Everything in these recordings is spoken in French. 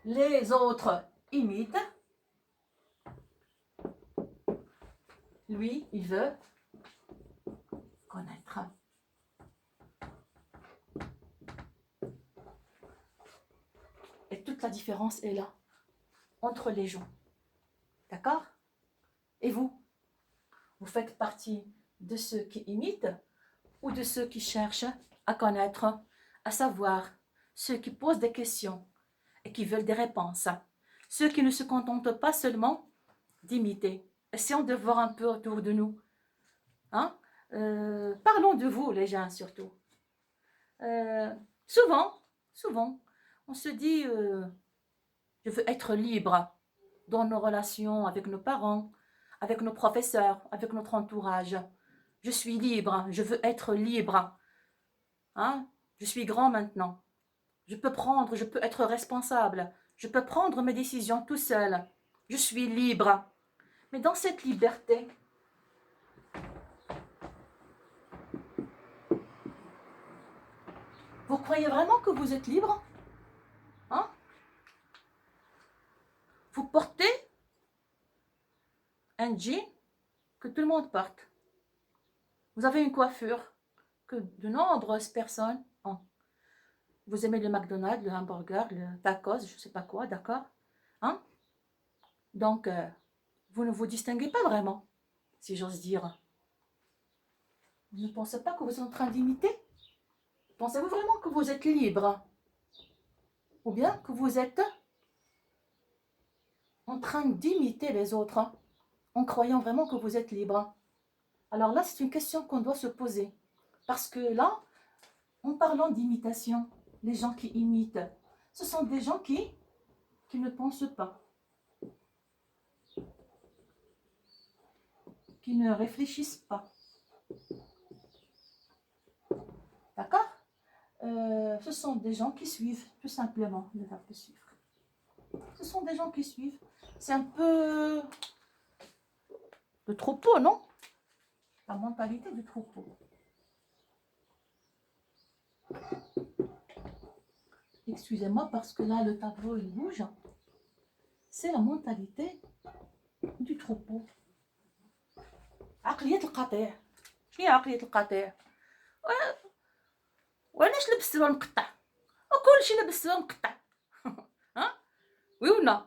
les autres imitent. Lui, il veut connaître. Et toute la différence est là, entre les gens. D'accord? Et vous? Vous faites partie de ceux qui imitent ou de ceux qui cherchent à connaître, à savoir, ceux qui posent des questions et qui veulent des réponses, ceux qui ne se contentent pas seulement d'imiter. Essayons de voir un peu autour de nous. Hein? Parlons de vous, les gens, surtout. Souvent, on se dit, je veux être libre dans nos relations avec nos parents, avec nos professeurs, avec notre entourage. Je suis libre, je veux être libre. Hein? Je suis grand maintenant. Je peux être responsable. Je peux prendre mes décisions tout seul. Je suis libre. Mais dans cette liberté, vous croyez vraiment que vous êtes libre? Hein? Vous portez un jean que tout le monde porte. Vous avez une coiffure que de nombreuses personnes ont. Vous aimez le McDonald's, le hamburger, le tacos, je ne sais pas quoi, d'accord? Hein? Donc, vous ne vous distinguez pas vraiment, si j'ose dire. Vous ne pensez pas que vous êtes en train d'imiter? Pensez-vous vraiment que vous êtes libre? Ou bien que vous êtes en train d'imiter les autres, en croyant vraiment que vous êtes libre? Alors là, c'est une question qu'on doit se poser. Parce que là, en parlant d'imitation, les gens qui imitent, ce sont des gens qui ne pensent pas, qui ne réfléchissent pas. D'accord? Ce sont des gens qui suivent, tout simplement, le verbe de suivre. Ce sont des gens qui suivent. C'est un peu le troupeau, non? La mentalité du troupeau. Excusez-moi parce que là, le tableau, il bouge. C'est la mentalité du troupeau. عقلية القطيع. شنو هي عقلية القطيع؟ وعلاش لبس سروال مقطع؟ وكلشي لابس سروال مقطع. ها؟ وي ولا؟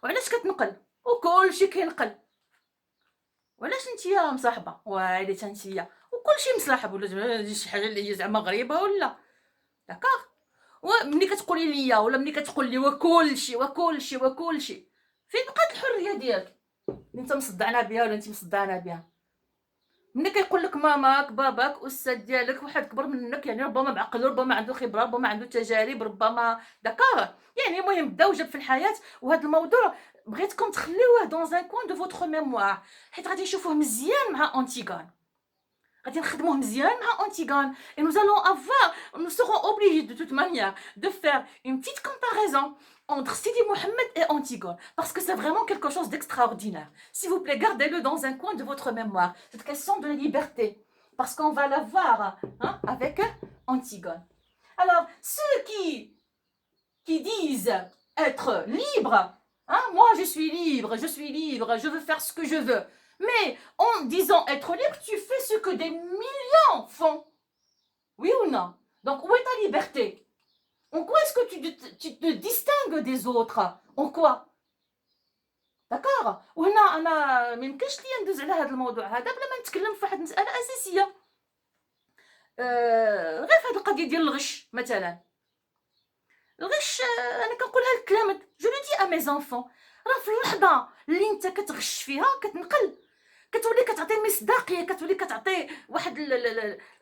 وعلاش كتنقل؟ وكلشي كينقل. وعلاش نتيا مصاحبة؟ ويلي تا نتيا وكلشي مصاحب ولا شي حاجة اللي هي زعما غريبة ولا؟ داكوغ؟ وملي كتقولي ليا ولا ملي كتقول لي وكلشي فين بقات الحرية ديالك؟ اللي انت مصدعنا بها ولا انت مصدعنا بها؟ ملي كيقول لك ماماك باباك استاذ ديالك واحد كبر منك يعني ربما معقل ربما عنده خبره ربما عنده تجارب ربما داكوغ يعني المهم بداو جاب في الحياه وهذا الموضوع بغيتكم تخليوه دون ان كوين دو فوتر ميموار حيت غادي نشوفوه مزيان مع انتيغون غادي نخدموه مزيان مع انتيغون et nous allons avoir nous serons obligés de toute manière de faire une petite comparaison entre Sidi Mohamed et Antigone, parce que c'est vraiment quelque chose d'extraordinaire. S'il vous plaît, gardez-le dans un coin de votre mémoire, cette question de la liberté, parce qu'on va la voir avec Antigone. Alors, ceux qui disent être libres, moi je suis libre, je veux faire ce que je veux, mais en disant être libre, tu fais ce que des millions font. Oui ou non? Donc, où est ta liberté? En quoi est-ce que tu te distingues des autres? En quoi? داكوغ وهنا انا ما يمكنش ليا ندوز على هذا الموضوع هذا بلا ما نتكلم في واحد المساله اساسيه غير في هذه القضيه ديال الغش مثلا الغش انا كنقول هذا الكلام جو لو دي ا مي زانفون راه في اللحظه اللي انت كتغش فيها كتنقل كتولي كتعطي مصداقيه كتولي كتعطي واحد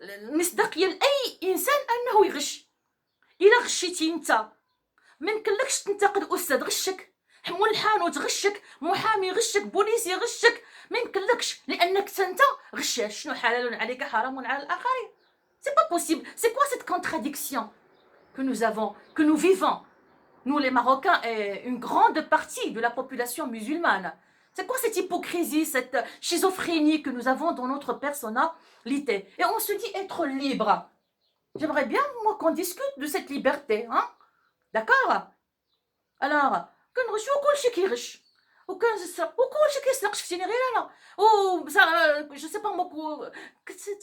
المصداقيه لاي انسان انه يغش الا غشيتي انت ما يمكنلكش تنتقد استاذ غشك مول الحانوت غشك محامي غشك بوليسي غشك ما يمكنلكش لانك انت غشاش شنو حلال عليك حرام على الاخرين سي با بوسيبل سي كوا سيت كونتراديكسيون que nous avons que nous vivons nous les Marocains et une grande partie de la population musulmane. C'est quoi cette hypocrisie, cette schizophrénie que nous avons dans notre personnalité? Et on se dit être libre. J'aimerais bien, moi, qu'on discute de cette liberté, hein? D'accord? الوغ كنغش وكلشي كيغش وكنسرق وكلشي كيسرق، شفتيني غير انا بصح جو سي با مو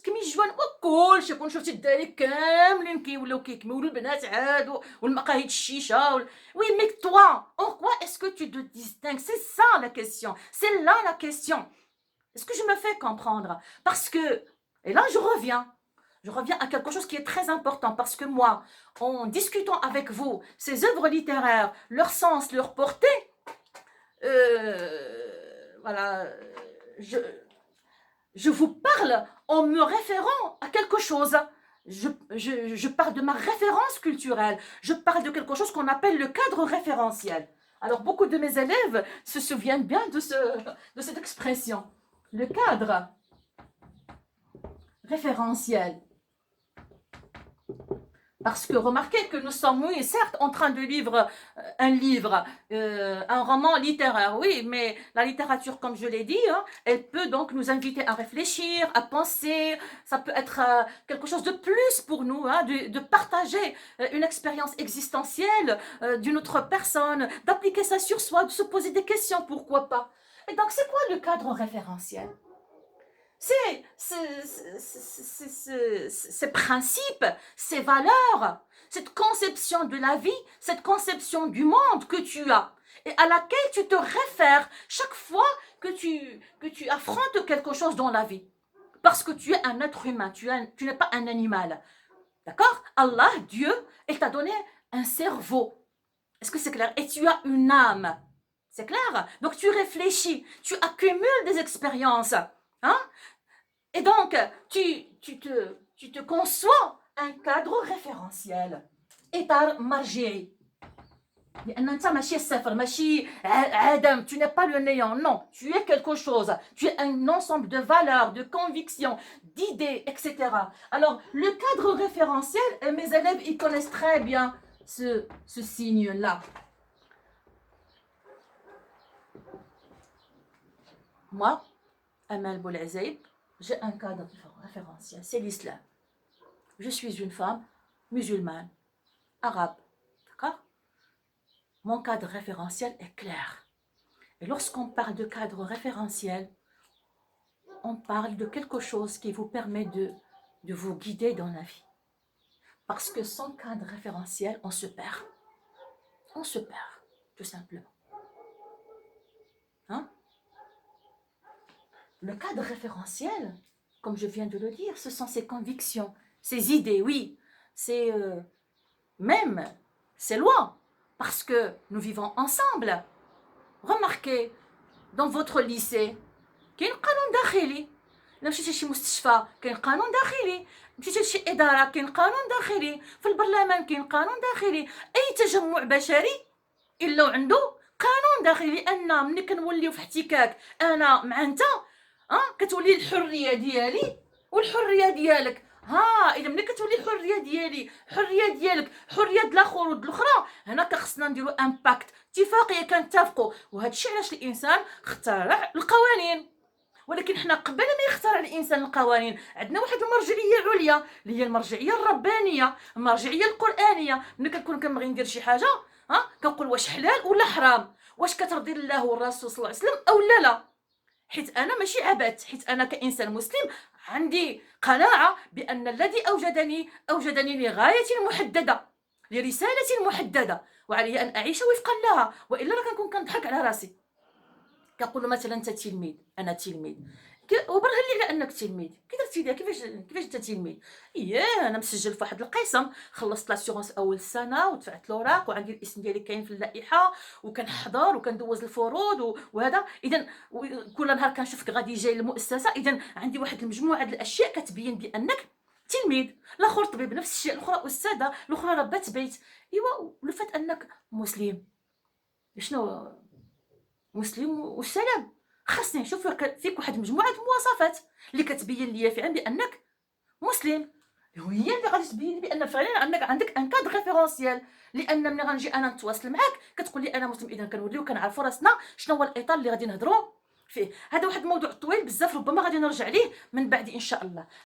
كمي جوان وكلشي كون شفتي الدراري كاملين كيوليو كيكملوا البنات عاد والمقاهي الشيشه وي ميك توا en quoi est-ce que tu te distingues, c'est ça la question, c'est là la question. Est-ce que je me fais comprendre? Parce que, et là je reviens à quelque chose qui est très important, parce que moi, en discutant avec vous ces œuvres littéraires, leur sens, leur portée, voilà, je vous parle en me référant à quelque chose. Je parle de ma référence culturelle. Je parle de quelque chose qu'on appelle le cadre référentiel. Alors, beaucoup de mes élèves se souviennent bien de cette expression. Le cadre référentiel. Parce que remarquez que nous sommes, oui, certes, en train de lire un livre, un roman littéraire, oui, mais la littérature, comme je l'ai dit, hein, elle peut donc nous inviter à réfléchir, à penser. Ça peut être quelque chose de plus pour nous, hein, de partager une expérience existentielle d'une autre personne, d'appliquer ça sur soi, de se poser des questions, pourquoi pas. Et donc, c'est quoi le cadre référentiel? Ces principes, ces valeurs, cette conception de la vie, cette conception du monde que tu as et à laquelle tu te réfères chaque fois que tu affrontes quelque chose dans la vie. Parce que tu es un être humain, tu n'es pas un animal. D'accord? Allah, Dieu, il t'a donné un cerveau. Est-ce que c'est clair? Et tu as une âme. C'est clair? Donc tu réfléchis, tu accumules des expériences. Hein? Et donc, tu te conçois un cadre référentiel. إطار مرجعي. لأن أنت ماشي الصفر، ماشي عدم، tu n'es pas le néant, non, tu es quelque chose, tu es un ensemble de valeurs, de convictions, d'idées, etc. Alors, le cadre référentiel, et mes élèves, ils connaissent très bien ce signe-là. Moi, Amal Boulazaïb, j'ai un cadre référentiel, c'est l'islam. Je suis une femme musulmane, arabe, d'accord? Mon cadre référentiel est clair. Et lorsqu'on parle de cadre référentiel, on parle de quelque chose qui vous permet de vous guider dans la vie. Parce que sans cadre référentiel, on se perd. On se perd, tout simplement. Hein? Le cadre référentiel, comme je viens de le dire, ce sont ses convictions, ses idées, oui. C'est même ses lois, parce que nous vivons ensemble. Remarquez, dans votre lycée, كاين قانون داخلي. إلا مشيتي لشي مستشفى كاين قانون داخلي، مشيتي لشي إدارة كاين قانون داخلي، في البرلمان كاين قانون داخلي، أي تجمع بشري إلا عنده قانون داخلي، لأن ملي كنوليو في احتكاك أنا مع أنت كتولي الحريه ديالي والحريه ديالك. اذا ملي كتولي الحريه ديالي حريه ديالك حريه د الاخر ود الاخرى، هنا كخصنا نديرو امباكت، اتفاقيه كنتفقوا. وهذا الشيء علاش الانسان اخترع القوانين. ولكن حنا قبل ما يخترع الانسان القوانين عندنا واحد المرجعيه عليا اللي هي المرجعيه الربانيه، المرجعيه القرانيه. ملي كنكون كنبغي ندير شي حاجه كنقول واش حلال ولا حرام، واش كترضي الله والرسول صلى الله عليه وسلم او لا. حيت أنا ماشي عبث، حيت أنا كإنسان مسلم عندي قناعة بأن الذي أوجدني لغاية محددة، لرسالة محددة، وعلي أن أعيش وفقا لها، وإلا راه كنكون كنضحك على راسي. كنقول مثلا أنت تلميذ، أنا تلميذ، وبرهن لي على أنك تلميذ. كي درتي ليها؟ كيفاش أنت تلميذ؟ أنا مسجل في واحد القسم، خلصت لاسيغونس أول سنة ودفعت الأوراق وعندي الاسم ديالي كاين في اللائحة وكنحضر وكندوز الفروض وهذا. إذا كل نهار كنشوفك غادي جاي للمؤسسة، إذا عندي واحد المجموعة د الأشياء كتبين بأنك تلميذ. الآخر طبيب نفس الشيء، الأخرى أستاذة، الأخرى ربة بيت. إيوا ولفت أنك مسلم. شنو مسلم والسلام؟ خاصني نشوف فيك واحد مجموعه المواصفات اللي كتبين ليا فعلا بانك مسلم، هي اللي غادي تبين لي بان فعلا انك عندك ان كاد ريفيرونسيال. لان ملي غنجي انا نتواصل معاك كتقول لي انا مسلم، اذا كنوليو كنعرفوا راسنا شنو هو الاطار اللي غادي نهضروا فيه. هذا واحد الموضوع طويل بزاف، ربما غادي نرجع ليه من بعد ان شاء الله.